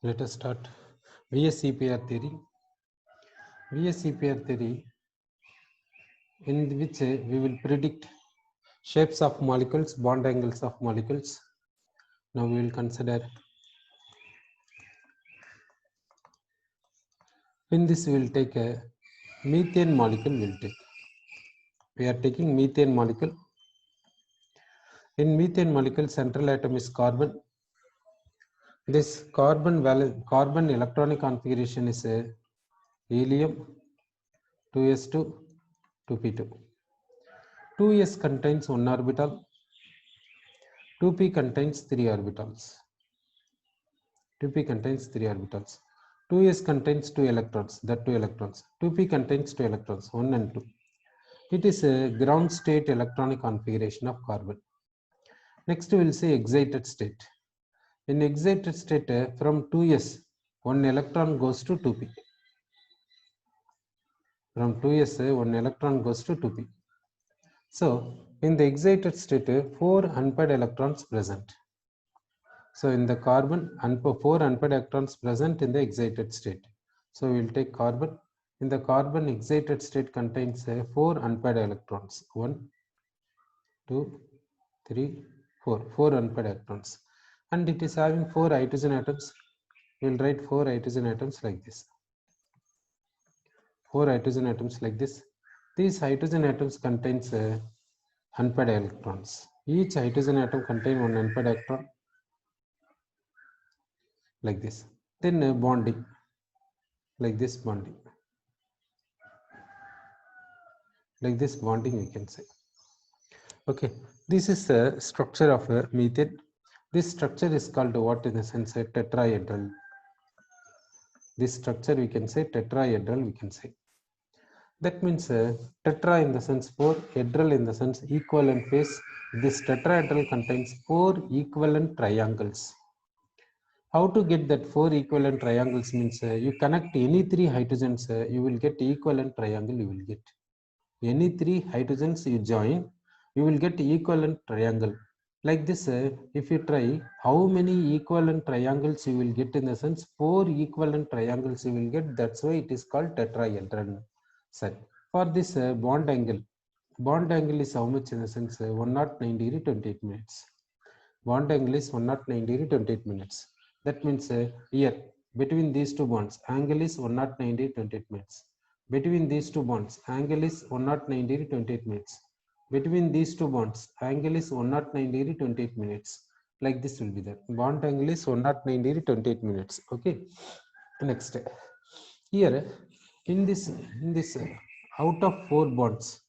Let us start VSEPR theory. VSEPR theory, in which we will predict shapes of molecules, bond angles of molecules. Now we will consider, in this we will take a methane molecule. We are taking methane molecule. In methane molecule, central atom is carbon. This carbon electronic configuration is a helium 2s2 2p2. 2s contains one orbital, 2p contains three orbitals. 2p contains three orbitals. 2s contains two electrons, that two electrons. 2p contains two electrons, 1 and 2. It is a ground state electronic configuration of carbon. Next we will say excited state. In excited state, from 2s, one electron goes to 2p. From 2s, one electron goes to 2p. So in the excited state, 4 unpaired electrons present. So in the carbon, four unpaired electrons present in the excited state. So we will take carbon. In the carbon, excited state contains 4 unpaired electrons. 1, 2, 3, 4. 4 unpaired electrons. And it is having 4 hydrogen atoms. We will write 4 hydrogen atoms like this. 4 hydrogen atoms like this. These hydrogen atoms contains unpaired electrons. Each hydrogen atom contains one unpaired electron like this. Then bonding like this, bonding like this, bonding we can say. Okay, this is the structure of methane. This structure is called what, in the sense a tetrahedral. This structure we can say tetrahedral, we can say. That means tetra in the sense 4, hedral in the sense equivalent face. This tetrahedral contains 4 equivalent triangles. How to get that 4 equivalent triangles means you connect any 3 hydrogens, you will get equivalent triangle. You will get any 3 hydrogens you join, you will get equivalent triangle. Like this, if you try, how many equivalent triangles you will get, in the sense 4 equivalent triangles you will get. That's why it is called tetrahedron. Set. For this bond angle is how much, in the sense 109 degree 28 minutes. Bond angle is 109 degree 28 minutes. That means here between these two bonds, angle is 109 degree 28 minutes. Between these two bonds, angle is 109 degree 28 minutes. Between these two bonds, angle is 109 degree 28 minutes. Like this will be there. Bond angle is 109 degree 28 minutes. Okay. Next, here in this out of 4 bonds,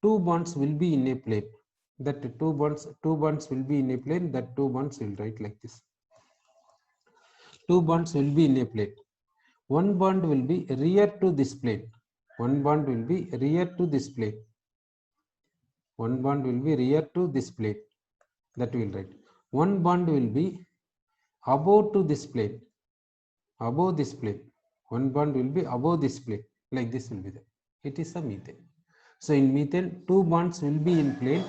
2 bonds will be in a plane. That two bonds will be in a plane. That 2 bonds will write like this. 2 bonds will be in a plane. One bond will be rear to this plane. One bond will be rear to this plane. One bond will be rear to this plane. That we will write. One bond will be above to this plane. Above this plane. One bond will be above this plane. Like this will be there. It is a methane. So in methane, 2 bonds will be in plane.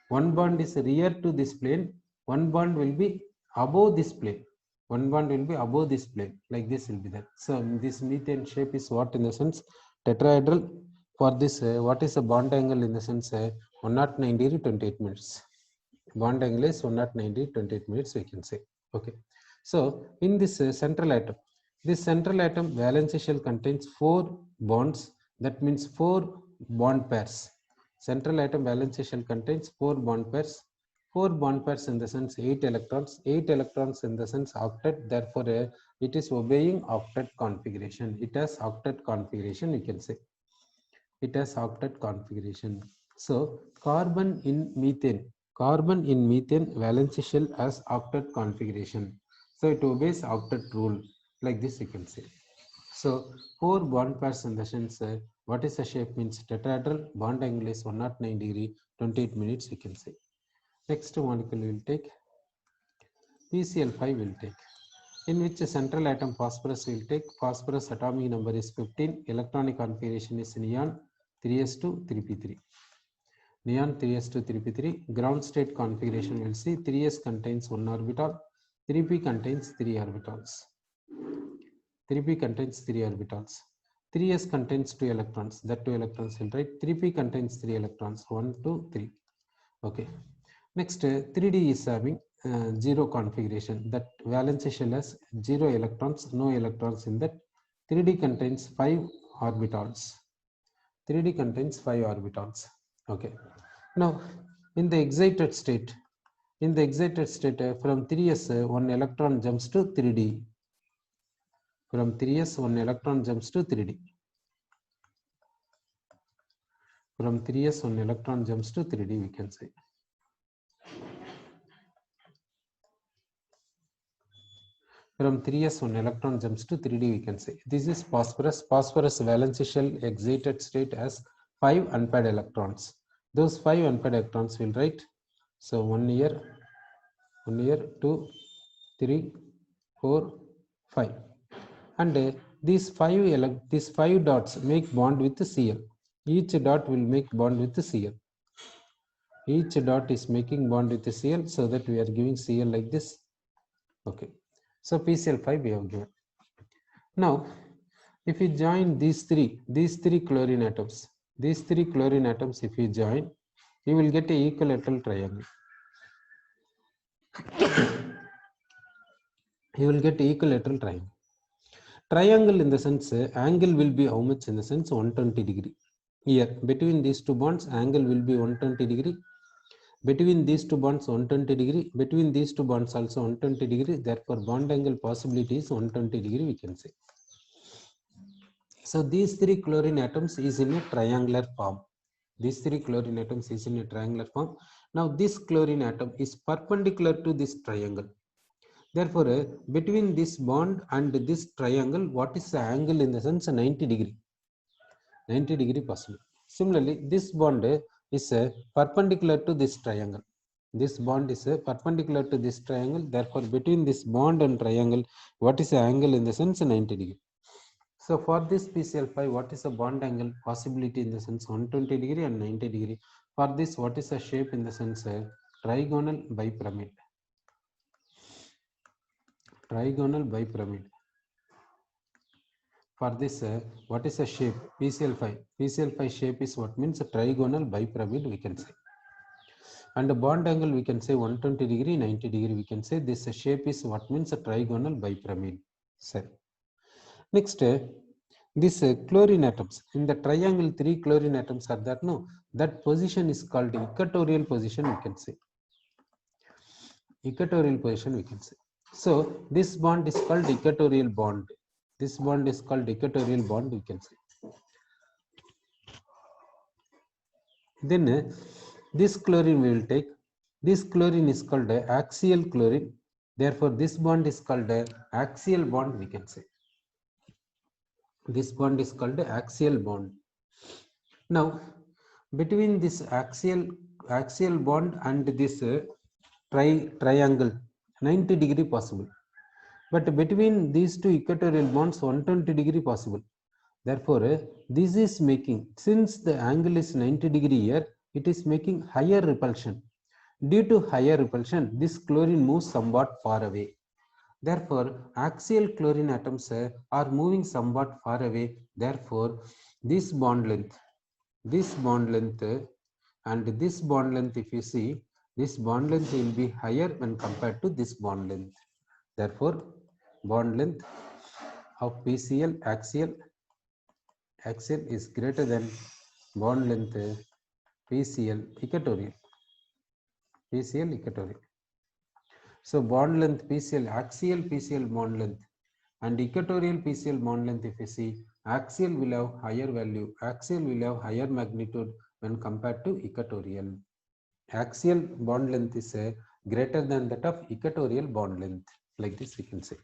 One bond is rear to this plane. One bond will be above this plane. One bond will be above this plane. Like this will be there. So this methane shape is what, in the sense tetrahedral. For this, what is the bond angle, in the sense 109 degree 28 minutes. Bond angle is 109 degree 28 minutes, we can say. Okay. So in this central atom, this central atom valence shell contains 4 bonds. That means 4 bond pairs. Central atom valence shell contains 4 bond pairs. 4 bond pairs in the sense 8 electrons. 8 electrons in the sense octet. Therefore, it is obeying octet configuration. It has octet configuration, we can say. It has octet configuration. So carbon in methane valence shell has octet configuration. So it obeys octet rule. Like this you can say. So 4 bond pairs in the sense what is the shape means tetrahedral. Bond angle is 109 degree 28 minutes, we can say. Next molecule we will take PCl5 will take, in which a central atom phosphorus will take. Phosphorus atomic number is 15. Electronic configuration is neon 3s2 3p3. Neon 3s2 3p3. Ground state configuration will see 3s contains 1 orbital, 3p contains 3 orbitals. 3p contains 3 orbitals. 3s contains 2 electrons. That 2 electrons will write 3p contains 3 electrons. 1, 2, 3. Okay. Next, 3d is having 0 configuration. That valence shell has 0 electrons, no electrons in that. 3d contains 5 orbitals. 3d contains 5 orbitals. Okay. Now, in the excited state, from 3s, 1 electron jumps to 3d. From 3s, 1 electron jumps to 3d. From 3s, 1 electron jumps to 3d, we can say. From 3s, 1 electron jumps to 3d, we can say. This is phosphorus. Phosphorus valence shell excited state has 5 unpaired electrons. Those 5 unpaired electrons will write. So 1 here, 2, 3, 4, 5. And these five dots make bond with the Cl. Each dot will make bond with the Cl. Each dot is making bond with the Cl, so that we are giving Cl like this. Okay. So PCl5 we have given. Now, if you join these three chlorine atoms, if you join, you will get a equilateral triangle. You will get equilateral triangle. Triangle in the sense, angle will be how much in the sense 120 degree. Here, between these two bonds, angle will be 120 degree. Between these two bonds, 120 degree. Between these two bonds also 120 degree. Therefore, bond angle possibility is 120 degree, we can say. So, these three chlorine atoms is in a triangular form. These three chlorine atoms is in a triangular form. Now, this chlorine atom is perpendicular to this triangle. Therefore, between this bond and this triangle, what is the angle in the sense 90 degree? 90 degree possible. Similarly, this bond is perpendicular to this triangle. This bond is perpendicular to this triangle. Therefore, between this bond and triangle, what is the angle in the sense 90 degree? So, for this PCl5, what is the bond angle possibility in the sense 120 degree and 90 degree? For this, what is the shape in the sense trigonal bipyramid? Trigonal bipyramid. For this, what is the shape? PCl5. PCl5 shape is what means a trigonal bipyramid, we can say. And the bond angle, we can say 120 degree, 90 degree, we can say this shape is what means a trigonal bipyramid. Sir. Next, this chlorine atoms. In the triangle, 3 chlorine atoms are there. No, that position is called equatorial position, we can say. Equatorial position, we can say. So, this bond is called equatorial bond. This bond is called equatorial bond, we can say. Then this chlorine we will take. This chlorine is called axial chlorine. Therefore, this bond is called axial bond, we can say. This bond is called axial bond. Now, between this axial bond and this triangle, 90 degree possible. But between these two equatorial bonds, 120 degree possible. Therefore, this is making, since the angle is 90 degree here, it is making higher repulsion. Due to higher repulsion, this chlorine moves somewhat far away. Therefore, axial chlorine atoms are moving somewhat far away. Therefore, this bond length and this bond length, if you see, this bond length will be higher when compared to this bond length. Therefore, bond length of PCl axial is greater than bond length PCl equatorial. So bond length PCl axial PCl bond length and equatorial PCl bond length, if you see, axial will have higher value, axial will have higher magnitude when compared to equatorial. Axial bond length is greater than that of equatorial bond length. Like this we can say.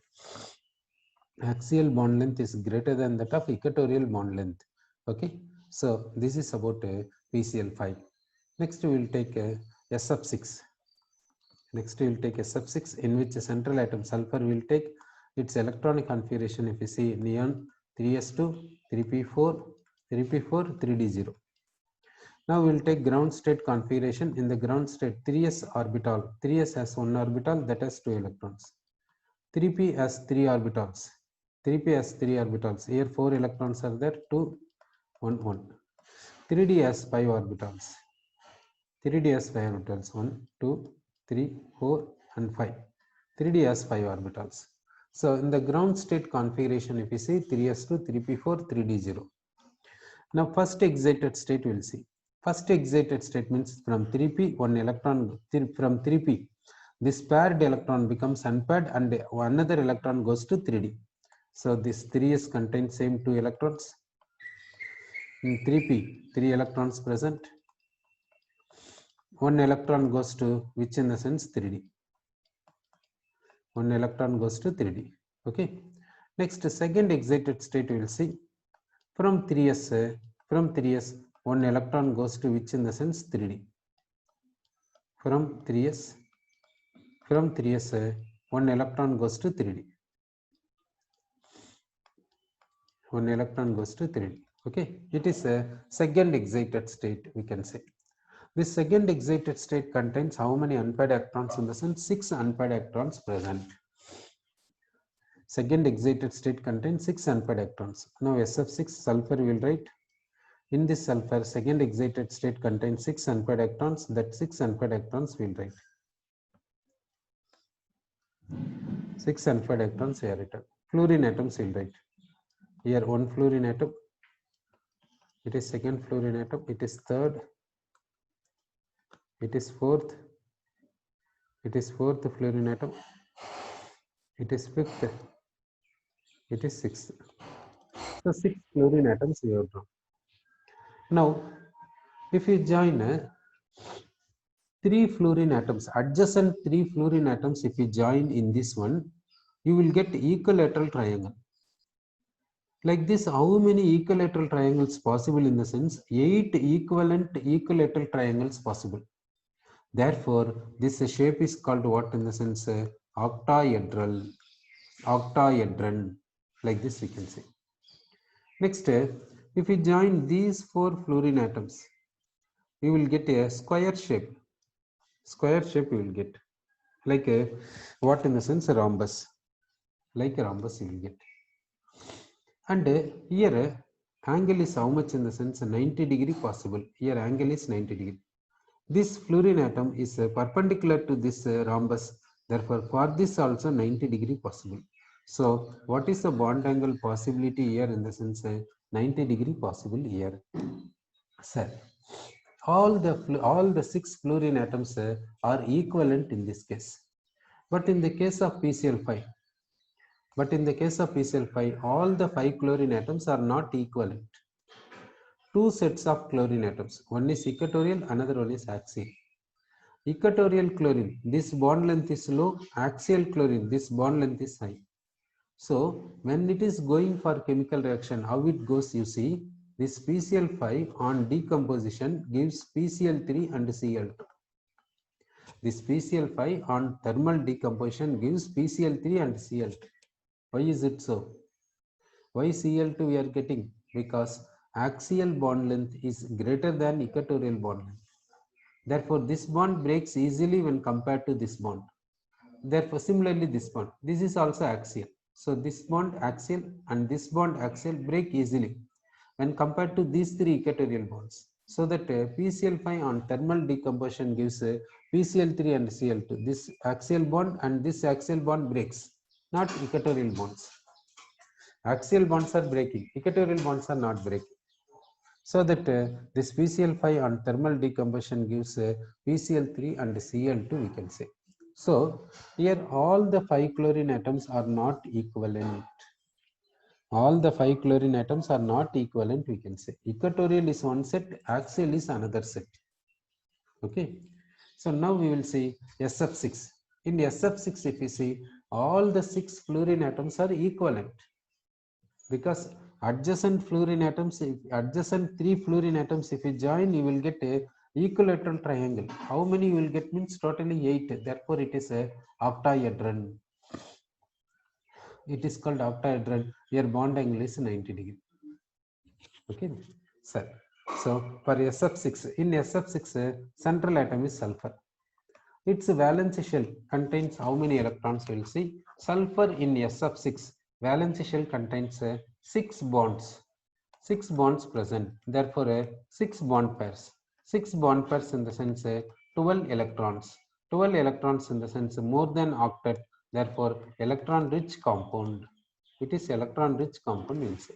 Axial bond length is greater than that of equatorial bond length. Okay. So this is about PCl5. Next we will take S sub 6. Next we will take S sub 6, in which the central atom sulfur will take its electronic configuration, if you see, neon 3s2, 3p4, 3d0. Now we will take ground state configuration. In the ground state, 3s orbital, 3s has 1 orbital, that has 2 electrons. 3p has 3 orbitals, 3p has 3 orbitals. Here 4 electrons are there, 2, 1, 1. 3d has 5 orbitals. 3d has 5 orbitals, 1, 2, 3, 4 and 5. 3d has 5 orbitals. So in the ground state configuration, if you see 3s2, 3p4, 3d0. Now first excited state we will see. First excited state means from 3p, one electron, from 3p, this paired electron becomes unpaired and another electron goes to 3d. So this 3s contains same 2 electrons. In 3p, 3 electrons present. One electron goes to which in the sense 3d. One electron goes to 3d. Okay. Next, second excited state we will see. From 3s, one electron goes to which in the sense 3d. From 3s, one electron goes to 3d. One electron goes to 3d. Okay. It is a second excited state, we can say. This second excited state contains how many unpaired electrons in the sense 6 unpaired electrons present. Second excited state contains 6 unpaired electrons. Now SF6 sulfur we will write. In this sulfur, second excited state contains 6 unpaired electrons. That 6 unpaired electrons we will write. 6 unpaired electrons we are written. Fluorine atoms we will write. Here one fluorine atom. It is second fluorine atom. It is third. It is fourth. It is fourth fluorine atom. It is fifth. It is sixth. So 6 fluorine atoms we have drawn. Now, if you join 3 fluorine atoms, adjacent 3 fluorine atoms, if you join in this one, you will get equilateral triangle. Like this, how many equilateral triangles possible in the sense 8 equivalent equilateral triangles possible. Therefore, this shape is called what in the sense octahedral, octahedron. Like this we can say. Next, if we join these 4 fluorine atoms, we will get a square shape. Square shape we will get. Like a what in the sense a rhombus. Like a rhombus you will get. And here angle is how much in the sense 90 degree possible. Here angle is 90 degree. This fluorine atom is perpendicular to this rhombus. Therefore, for this also 90 degree possible. So, what is the bond angle possibility here in the sense 90 degree possible here? Sir, all the 6 fluorine atoms are equivalent in this case. But in the case of PCl5, all the 5 chlorine atoms are not equivalent. 2 sets of chlorine atoms. One is equatorial, another one is axial. Equatorial chlorine, this bond length is low. Axial chlorine, this bond length is high. So, when it is going for chemical reaction, how it goes, you see, this PCl5 on decomposition gives PCl3 and Cl2. This PCl5 on thermal decomposition gives PCl3 and Cl2. Why is it so? Why Cl2 we are getting? Because axial bond length is greater than equatorial bond length. Therefore, this bond breaks easily when compared to this bond. Therefore, similarly this bond. This is also axial. So, this bond axial and this bond axial break easily when compared to these 3 equatorial bonds. So that PCl5 on thermal decomposition gives PCl3 and Cl2. This axial bond and this axial bond breaks, not equatorial bonds. Axial bonds are breaking, equatorial bonds are not breaking. So that this PCl5 on thermal decomposition gives PCl3 and Cl2 we can say. So here all the 5 chlorine atoms are not equivalent. All the 5 chlorine atoms are not equivalent we can say. Equatorial is one set, axial is another set. Okay. So now we will see SF6. In SF6 if you see all the 6 fluorine atoms are equivalent. Because adjacent fluorine atoms, adjacent 3 fluorine atoms, if you join, you will get a equilateral triangle. How many you will get means totally 8. Therefore, it is a octahedron. It is called octahedron. Here bond angle is 90 degree. Okay, sir. So for SF6, in SF6, central atom is sulfur. Its valence shell contains how many electrons? We will see. Sulfur in SF6 valence shell contains 6 bonds. 6 bonds present. Therefore, 6 bond pairs. 6 bond pairs in the sense 12 electrons. 12 electrons in the sense more than octet. Therefore, electron-rich compound. It is electron-rich compound, we will say.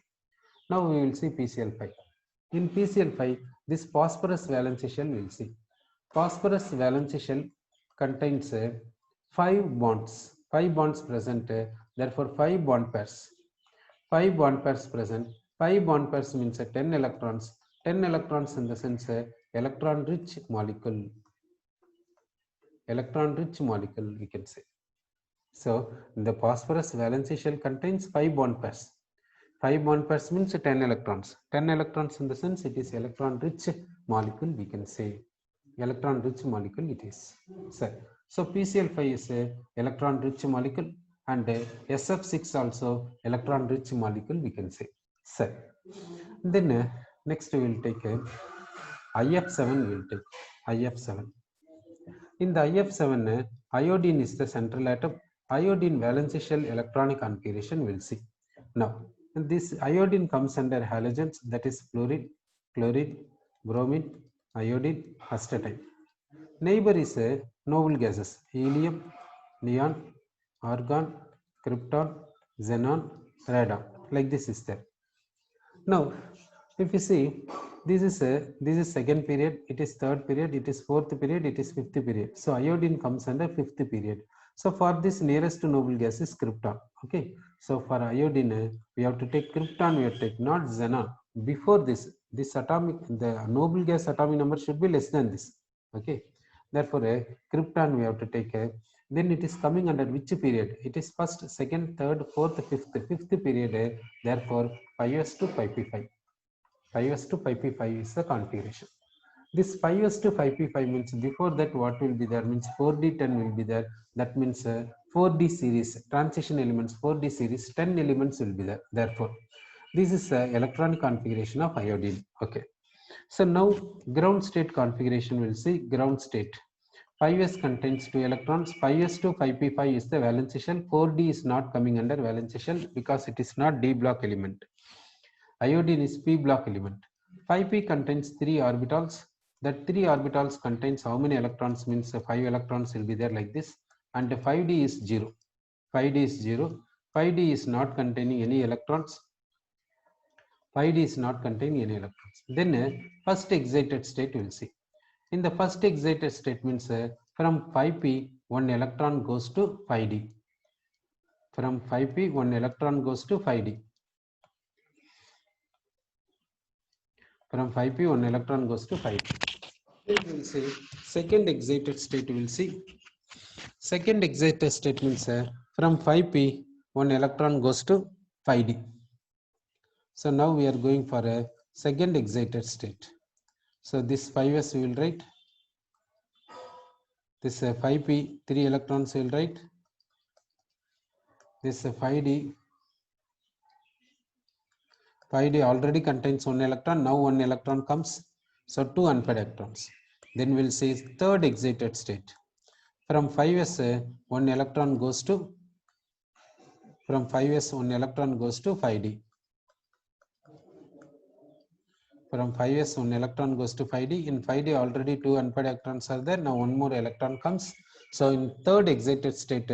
Now we will see PCl5. In PCl5, this phosphorus valence shell we will see. Phosphorus valence shell contains 5 bonds. 5 bonds present. Therefore, 5 bond pairs. 5 bond pairs present. 5 bond pairs means 10 electrons. 10 electrons in the sense electron-rich molecule. Electron-rich molecule, we can say. So, the phosphorus valence shell contains 5 bond pairs. 5 bond pairs means 10 electrons. 10 electrons in the sense it is electron-rich molecule, we can say. Electron-rich molecule it is. So PCl5 is a electron-rich molecule, and SF6 also electron-rich molecule, we can say. Then next we will take IF7. We will take IF7. In the IF7, iodine is the central atom. Iodine valence shell electronic configuration we will see. Now, this iodine comes under halogens, that is fluorine, chlorine, bromine, iodine, astatine. Neighbor is a noble gases: helium, neon, argon, krypton, xenon, radon. Like this is there. Now, if you see, this is second period, it is third period, it is fourth period, it is fifth period. So iodine comes under fifth period. So for this nearest to noble gas is krypton. Okay. So for iodine, we have to take krypton, we have to take not xenon. Before this atomic, the noble gas atomic number should be less than this. Okay. Therefore, krypton we have to take a. Then it is coming under which period? It is first, second, third, fourth, fifth. Fifth period. Therefore, 5s to 5p5. 5s to 5p5 is the configuration. This 5s to 5p5 means before that what will be there means 4d10 will be there. That means 4d series, transition elements 4d series, 10 elements will be there. Therefore, this is electronic configuration of iodine. Okay. So now ground state configuration will see ground state. 5s contains 2 electrons. 5s to 5p5 is the valence shell. 4d is not coming under valence shell because it is not d block element. Iodine is p block element. 5p contains 3 orbitals. That 3 orbitals contains how many electrons means 5 electrons will be there like this, and 5d is 0. 5d is 0. 5d is not containing any electrons. 5d is not containing any electrons. Then first excited state we will see. In the first excited state means from 5p 1 electron goes to 5d. From 5p 1 electron goes to 5d. From 5p 1 electron goes to 5d. Then we will see second excited state we will see. Second excited state means from 5p 1 electron goes to 5d. So now we are going for a second excited state. So this 5s we will write. This 5p 3 electrons we will write. This 5d already contains 1 electron. Now 1 electron comes. So 2 unpaired electrons. Then we'll say third excited state. From 5s 1 electron goes to 5d. From 5s 1 electron goes to 5d. In 5d already 2 unpaired electrons are there. Now 1 more electron comes. So in third excited state,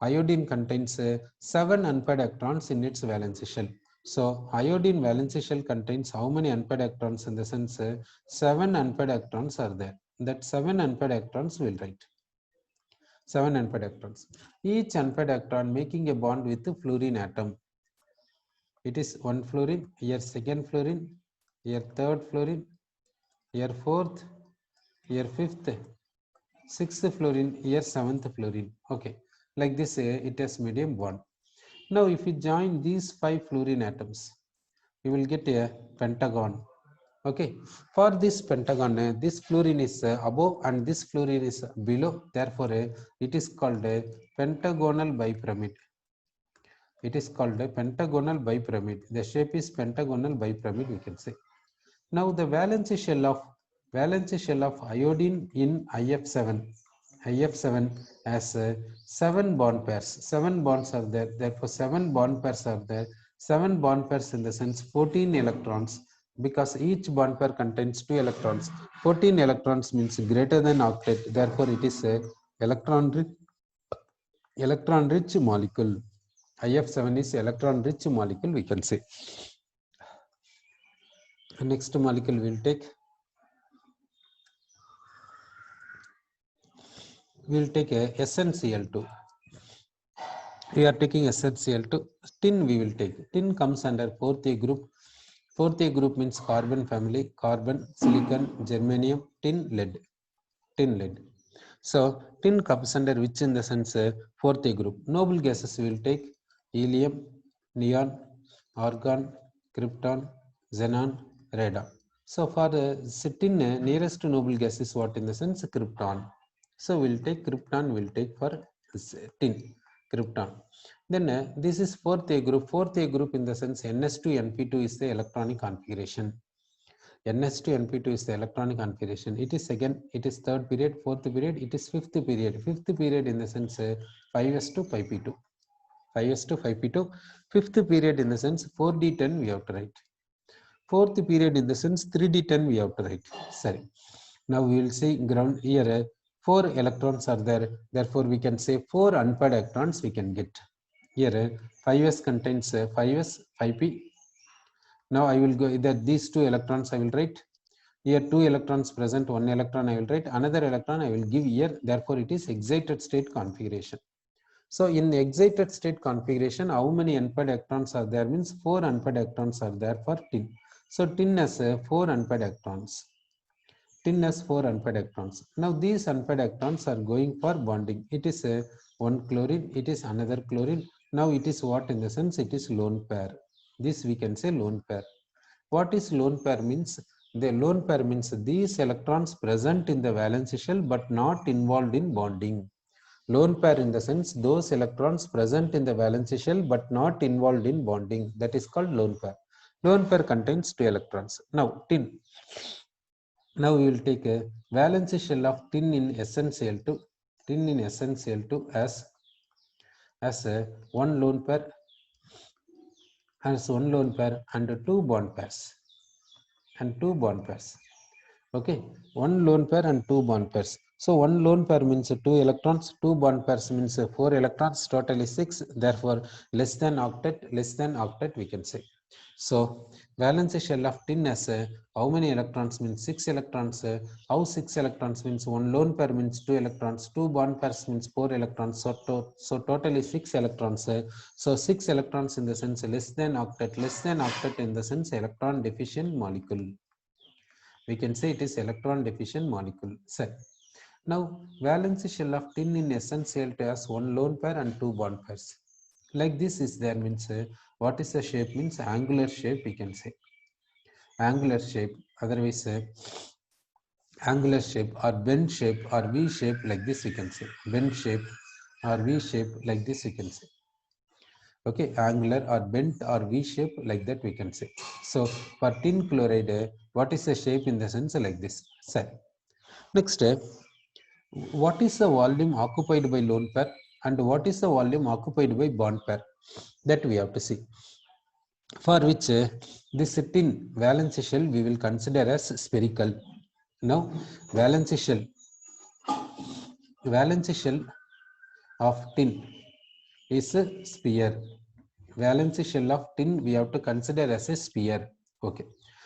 iodine contains 7 unpaired electrons in its valence shell. So iodine valence shell contains how many unpaired electrons? In the sense 7 unpaired electrons are there. That 7 unpaired electrons will write. 7 unpaired electrons. Each unpaired electron making a bond with the fluorine atom. It is 1 fluorine, here second fluorine, here third fluorine, here fourth, here fifth, sixth fluorine, here seventh fluorine. Okay, like this it has medium bond. Now if you join these 5 fluorine atoms, you will get a pentagon. Okay, for this pentagon, this fluorine is above and this fluorine is below. Therefore, it is called a pentagonal bipyramid. It is called a pentagonal bipyramid. The shape is pentagonal bipyramid, we can say. Now the valence shell of iodine in IF7. IF7 has 7 bond pairs. 7 bonds are there. Therefore, 7 bond pairs are there. 7 bond pairs in the sense 14 electrons, because each bond pair contains 2 electrons. 14 electrons means greater than octet. Therefore, it is a electron rich molecule. IF7 is electron rich molecule, we can say. Next molecule we will take. We will take a SnCl2. We are taking SnCl2. Tin we will take. Tin comes under 4th A group. 4th A group means carbon family: carbon, silicon, germanium, tin, lead. Tin, lead. So tin comes under which in the sense 4th A group. Noble gases we will take: helium, neon, argon, krypton, xenon, radon. So for the tin, nearest to noble gas is what in the sense krypton. So we'll take krypton, we'll take for tin, krypton. Then this is 4th A group. 4th A group in the sense Ns2Np2 is the electronic configuration. Ns2Np2 is the electronic configuration. It is again, it is 3rd period, 4th period, it is 5th period. 5th period in the sense 5s to 5p2. 5s to 5p2. 5th period in the sense 4d10 we have to write. 4th period in the sense 3d10 we have to write. Sorry. Now we will see ground here 4 electrons are there. Therefore, we can say 4 unpaired electrons we can get. Here 5s contains 5s, 5p. Now I will go that these 2 electrons I will write. Here 2 electrons present, 1 electron I will write, another electron I will give here. Therefore, it is excited state configuration. So in excited state configuration, how many unpaired electrons are there means 4 unpaired electrons are there for tin. So tin has 4 unpaired electrons. Tin has 4 unpaired electrons. Now these unpaired electrons are going for bonding. It is one chlorine, it is another chlorine. Now it is what in the sense it is lone pair. This we can say lone pair. What is lone pair means? The lone pair means these electrons present in the valence shell but not involved in bonding. Lone pair in the sense those electrons present in the valence shell but not involved in bonding. That is called lone pair. Lone pair contains 2 electrons. Now tin. Now we will take a valence shell of tin in SnCl2. Tin in SnCl2 as a one lone pair and 2 bond pairs. Okay, one lone pair and 2 bond pairs. So one lone pair means 2 electrons, 2 bond pairs means 4 electrons, totally 6. Therefore, less than octet we can say. So valence shell of tin has how many electrons means 6 electrons. How 6 electrons means one lone pair means 2 electrons, 2 bond pairs means 4 electrons. So totally 6 electrons. So 6 electrons in the sense less than octet in the sense electron deficient molecule. We can say it is electron deficient molecule. Set. Now valence shell of tin in SnCl2 has one lone pair and 2 bond pairs. Like this is there means what is the shape means angular shape we can say. Angular shape, otherwise angular shape or bend shape or V shape, like this we can say. Bend shape or V shape, like this we can say. Okay, angular or bent or V shape, like that we can say. So for tin chloride, what is the shape in the sense like this? Set. Next, what is the volume occupied by lone pair and what is the volume occupied by bond pair? That we have to see. For which this tin valence shell we will consider as spherical. Now valence shell of tin is a sphere. Valence shell of tin we have to consider as a sphere. Okay,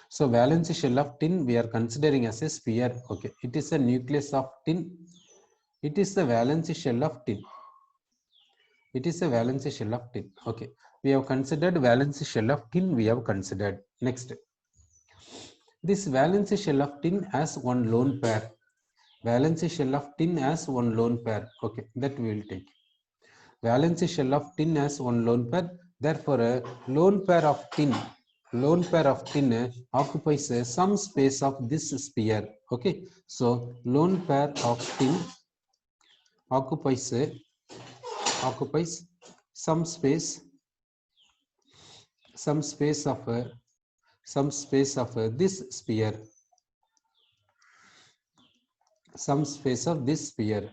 so valence shell of tin we are considering as a sphere. Okay, it is a nucleus of tin. It is the valence shell of tin. It is a valence shell of tin. Okay, we have considered valence shell of tin. We have considered. Next, this valence shell of tin has one lone pair. Valence shell of tin has one lone pair. Okay, that we will take. Valence shell of tin has one lone pair. Therefore, a lone pair of tin occupies some space of this sphere. Okay, so lone pair of tin occupies some space of this sphere. Some space of this sphere.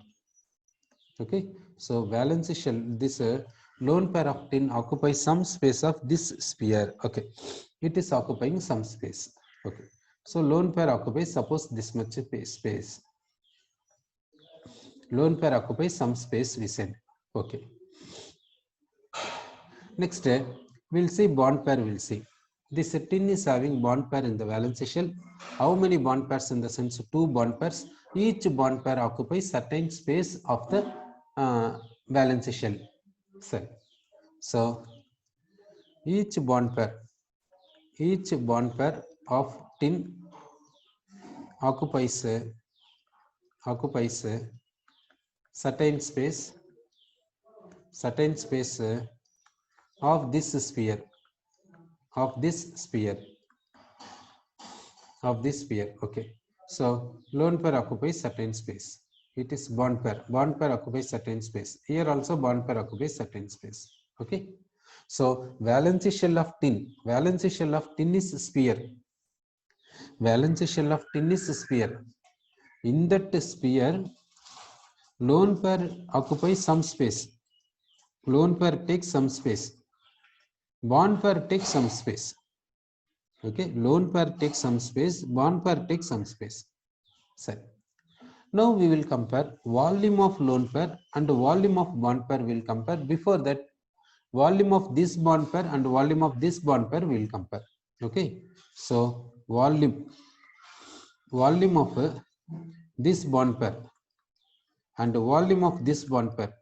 Okay, so valence shell, this lone pair of tin occupies some space of this sphere. Okay, it is occupying some space. Okay, so lone pair occupies, suppose this much space. Lone pair occupies some space, we said. Okay, next we'll see bond pair. We'll see this tin is having bond pair in the valence shell. How many bond pairs? In the sense of 2 bond pairs. Each bond pair occupies certain space of the valence shell. So each bond pair of tin occupies occupies certain space of this sphere of this sphere of this sphere. Okay, so lone pair occupies certain space. It is bond pair occupies certain space. Here also bond pair occupies certain space. Okay, so valence shell of tin is sphere. Valence shell of tin is sphere. In that sphere, lone pair occupies some space. Lone pair takes some space. Bond pair takes some space. Okay, lone pair takes some space. Bond pair takes some space. So now we will compare volume of lone pair and volume of bond pair. We will compare. Before that, volume of this bond pair and volume of this bond pair we will compare. Okay, so volume of this bond pair and volume of this bond pair,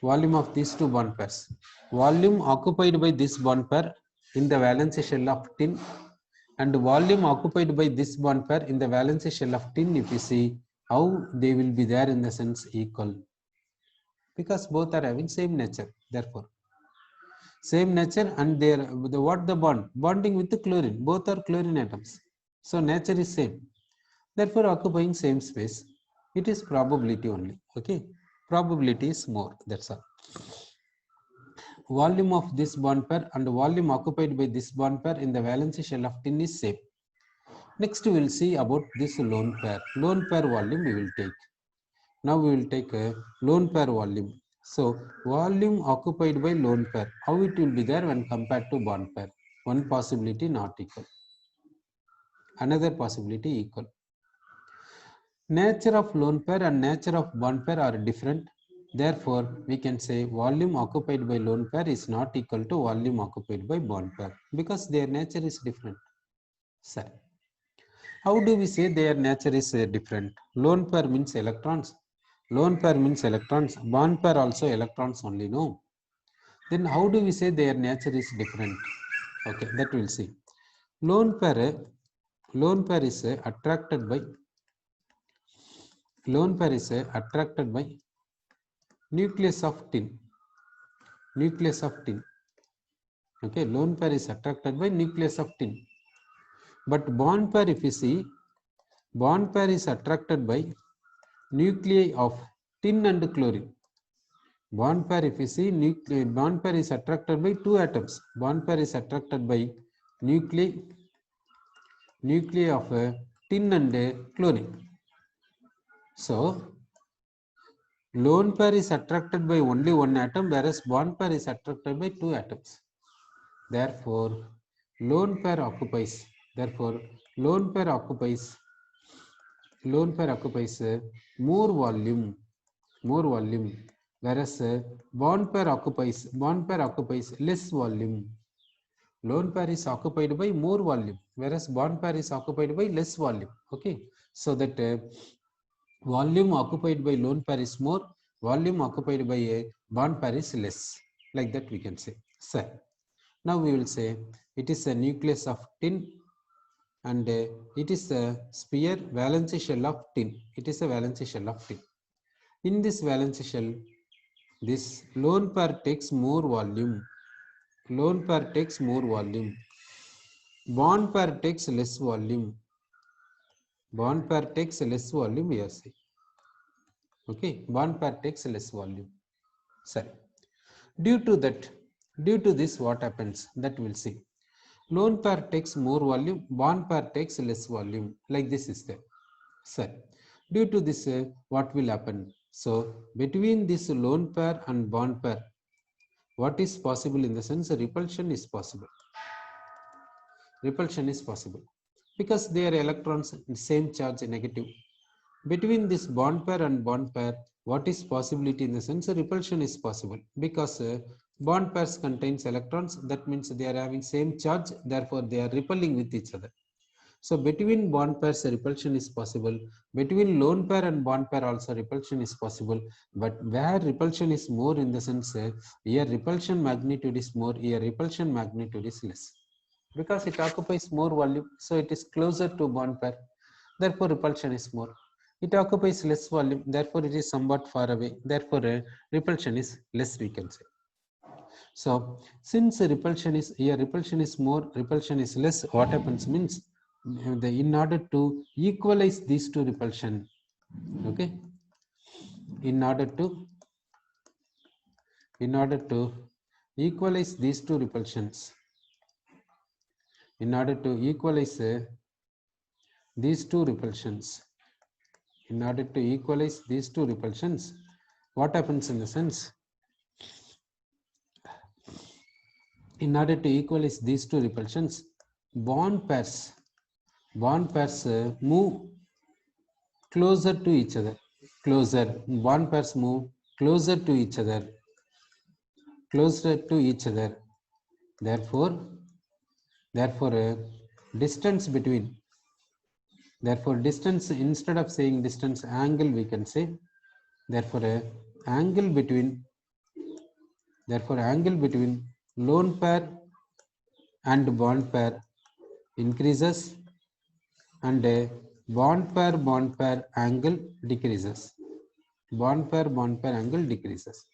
volume of these two bond pairs, volume occupied by this bond pair in the valence shell of tin and volume occupied by this bond pair in the valence shell of tin. If you see how they will be there in the sense equal, because both are having same nature, therefore same nature, and they are what the bonding with the chlorine, both are chlorine atoms, so nature is same, therefore occupying same space. It is probability only. Okay, probability is more, that's all. Volume of this bond pair and volume occupied by this bond pair in the valence shell of tin is same. Next we will see about this lone pair. Lone pair volume we will take. Now we will take a lone pair volume. So volume occupied by lone pair, how it will be there when compared to bond pair? One possibility not equal, another possibility equal. Nature of lone pair and nature of bond pair are different. Therefore, we can say volume occupied by lone pair is not equal to volume occupied by bond pair because their nature is different. Sir, how do we say their nature is different? Lone pair means electrons. Lone pair means electrons. Bond pair also electrons only, no? Then how do we say their nature is different? Okay, that we'll see. Lone pair is attracted by nucleus of tin. Nucleus of tin. Okay, lone pair is attracted by nucleus of tin. But bond pair, if you see, bond pair is attracted by nuclei of tin and chlorine. Bond pair, if you see, bond pair is attracted by two atoms. Bond pair is attracted by nuclei of tin and chlorine. So lone pair is attracted by only one atom, whereas bond pair is attracted by two atoms. Therefore, lone pair occupies more volume, whereas bond pair occupies less volume. Lone pair is occupied by more volume, whereas bond pair is occupied by less volume. Okay, so that volume occupied by lone pair is more, volume occupied by a bond pair is less. Like that we can say. So now we will say it is a nucleus of tin and it is a sphere valence shell of tin. It is a valence shell of tin. In this valence shell, this lone pair takes more volume. Lone pair takes more volume. Bond pair takes less volume. Bond pair takes less volume, we are saying. Okay, bond pair takes less volume. Sorry. Due to this, what happens? That we'll see. Lone pair takes more volume, bond pair takes less volume. Like this is there. Sir, due to this, what will happen? So between this lone pair and bond pair, what is possible in the sense repulsion is possible. Repulsion is possible because they are electrons in same charge negative. Between this bond pair and bond pair, what is possibility in the sense repulsion is possible because bond pairs contains electrons. That means they are having same charge, therefore they are repelling with each other. So between bond pairs repulsion is possible. Between lone pair and bond pair also repulsion is possible. But where repulsion is more in the sense here repulsion magnitude is more, here repulsion magnitude is less. Because it occupies more volume, so it is closer to bond pair. Therefore repulsion is more. It occupies less volume, therefore it is somewhat far away. Therefore repulsion is less, we can say. So since repulsion is here, repulsion is more, repulsion is less, what happens means in order to equalize these two repulsion, okay, in order to equalize these two repulsions, in order to equalize these two repulsions, in order to equalize these two repulsions, what happens in the sense, in order to equalize these two repulsions, bond pairs move closer to each other. Closer. Bond pairs move closer to each other. Closer to each other. Therefore, distance between. Therefore, distance, instead of saying distance, angle we can say. Therefore, angle between. Therefore, angle between lone pair and bond pair increases, and bond pair angle decreases. Bond pair angle decreases.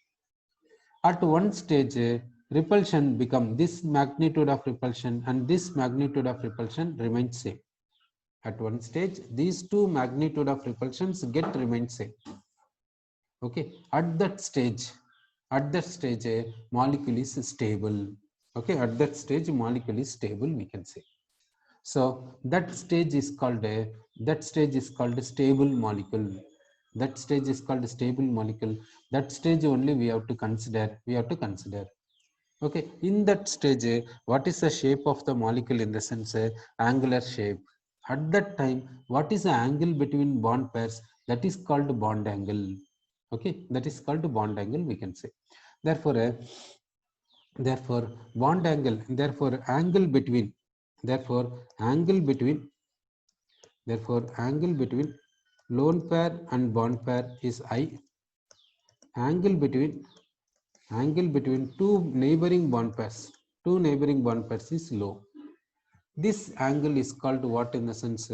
At one stage, repulsion become this magnitude of repulsion and this magnitude of repulsion remains same. At one stage, these two magnitude of repulsions remain same. Okay, at that stage, a molecule is stable. Okay, at that stage, molecule is stable, we can say. So that stage is called a stable molecule. That stage is called a stable molecule. That stage only we have to consider. Okay, in that stage, what is the shape of the molecule in the sense angular shape? At that time, what is the angle between bond pairs? That is called bond angle. Okay, that is called bond angle, we can say. Therefore, bond angle. Therefore, angle between. Angle between lone pair and bond pair is I. Angle between two neighboring bond pairs is low. This angle is called what in the sense?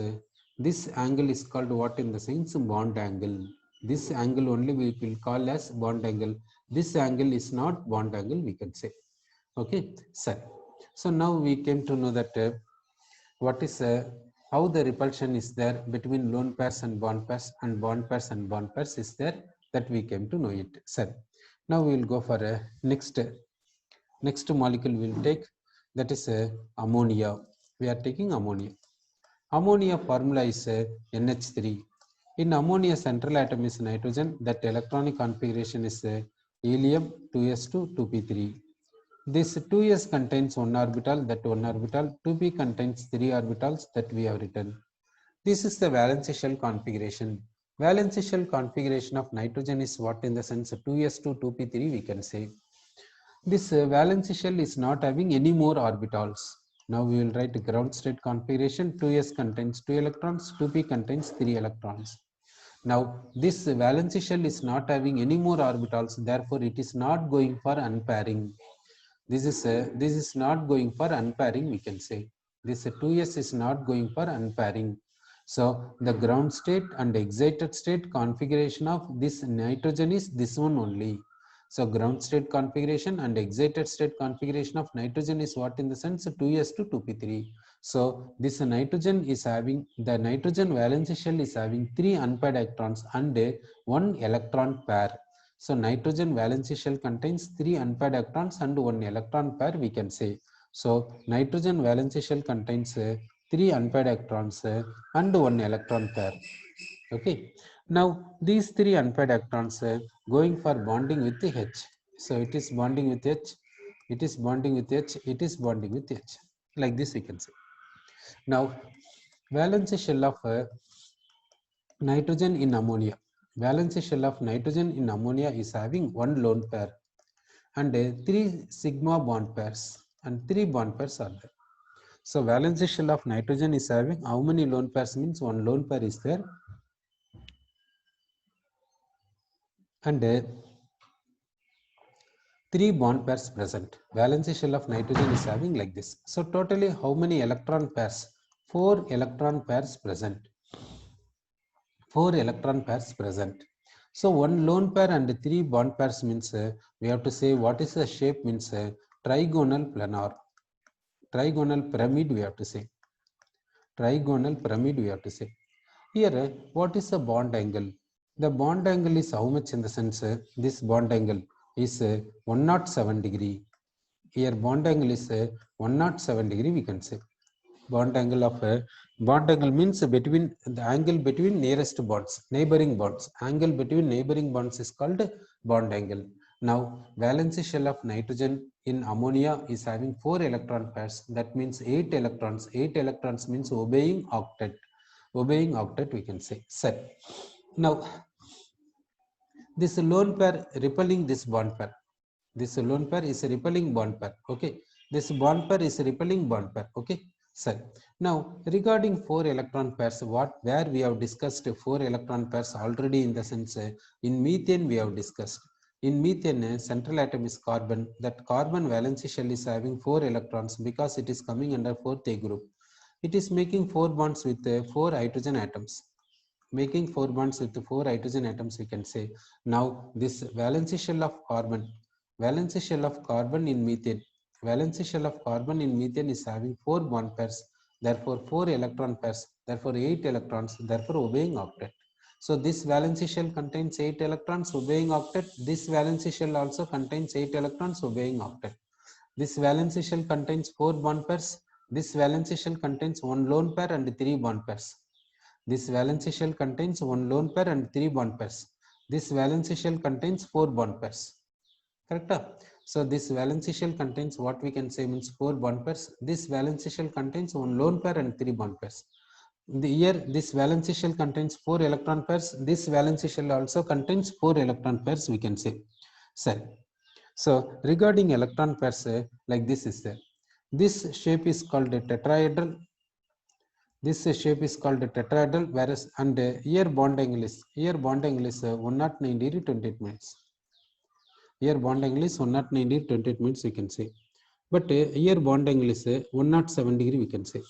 Bond angle. This angle only we will call as bond angle. This angle is not bond angle, we can say. Okay, sir. So now we came to know that what is how the repulsion is there between lone pairs and bond pairs, and bond pairs and bond pairs is there, that we came to know it, sir. Now we will go for a next molecule we will take, that is ammonia. We are taking ammonia. Ammonia formula is NH3. In ammonia, central atom is nitrogen. That electronic configuration is helium 2s2 2p3. This 2s contains one orbital, that one orbital. 2p contains three orbitals, that we have written. This is the valency shell configuration. Valency shell configuration of nitrogen is what in the sense 2s2 2p3, we can say. This valency shell is not having any more orbitals. Now we will write ground state configuration. 2s contains 2 electrons, 2p contains 3 electrons. Now this valency shell is not having any more orbitals, therefore it is not going for unpairing. This is not going for unpairing, we can say. This 2s is not going for unpairing. So the ground state and excited state configuration of this nitrogen is this one only. So ground state configuration and excited state configuration of nitrogen is what in the sense 2s to 2p3. So this nitrogen is having, the nitrogen valency shell is having 3 unpaired electrons and 1 electron pair. So nitrogen valency shell contains 3 unpaired electrons and 1 electron pair, we can say. So nitrogen valency shell contains 3 unpaired electrons and 1 electron pair. Okay. Now these three unpaired electrons going for bonding with the H. So it is bonding with H, it is bonding with H, it is bonding with H. Like this we can say. Now valence shell of nitrogen in ammonia. Valence shell of nitrogen in ammonia is having one lone pair and three sigma bond pairs and three bond pairs are there. So valence shell of nitrogen is having how many lone pairs means one lone pair is there and three bond pairs present. Valence shell of nitrogen is having like this. So totally how many electron pairs? 4 electron pairs present. 4 electron pairs present. So one lone pair and three bond pairs means we have to say what is the shape means trigonal planar. Trigonal pyramid we have to say. Trigonal pyramid we have to say. Here what is the bond angle? The bond angle is how much in the sense this bond angle is 107 degree. Here bond angle is 107 degree we can say. Bond angle of bond angle means between the angle between nearest bonds, neighboring bonds. Angle between neighboring bonds is called bond angle. Now valence shell of nitrogen in ammonia is having 4 electron pairs. That means 8 electrons. 8 electrons means obeying octet. Obeying octet we can say set. Now this lone pair repelling this bond pair. This lone pair is a repelling bond pair. Okay. This bond pair is a repelling bond pair. Okay. So now regarding 4 electron pairs, where we have discussed 4 electron pairs already in the sense in methane we have discussed. In methane, central atom is carbon. That carbon valence shell is having 4 electrons because it is coming under 4th A group. It is making 4 bonds with 4 hydrogen atoms. Making 4 bonds with 4 hydrogen atoms we can say. Now this valence shell of carbon in methane. Valence shell of carbon in methane is having 4 bond pairs, therefore 4 electron pairs, therefore 8 electrons, therefore obeying octet. So this valence shell contains 8 electrons obeying octet. This valence shell also contains 8 electrons obeying octet. This valence shell contains 4 bond pairs. This valence shell contains 1 lone pair and 3 bond pairs. This valence shell contains 1 lone pair and 3 bond pairs. This valence shell contains 4 bond pairs. Correct? So this valence shell contains what we can say means 4 bond pairs. This valence shell contains 1 lone pair and 3 bond pairs. Here this valence shell contains 4 electron pairs. This valence shell also contains 4 electron pairs we can say. So regarding electron pairs like this is there. This shape is called a tetrahedral. This shape is called a tetrahedral, whereas and here bond angle is 109 degree 28 minutes. Here bond angle is 109 degree 28 minutes we can say. But here bond angle is 107 degree we can say.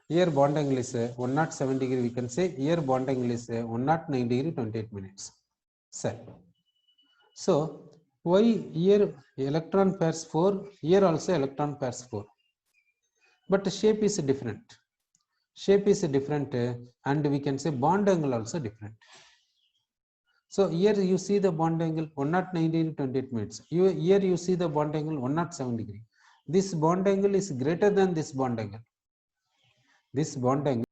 Here bond angle is 107 degree we can say. Here bond angle is 109 degree 28 minutes. So why here electron pairs 4? Here also electron pairs 4. But the shape is different. Shape is different and we can say bond angle also different. So here you see the bond angle 109 degree 28 minutes. Here you see the bond angle 107 degree. This bond angle is greater than this bond angle. This bond angle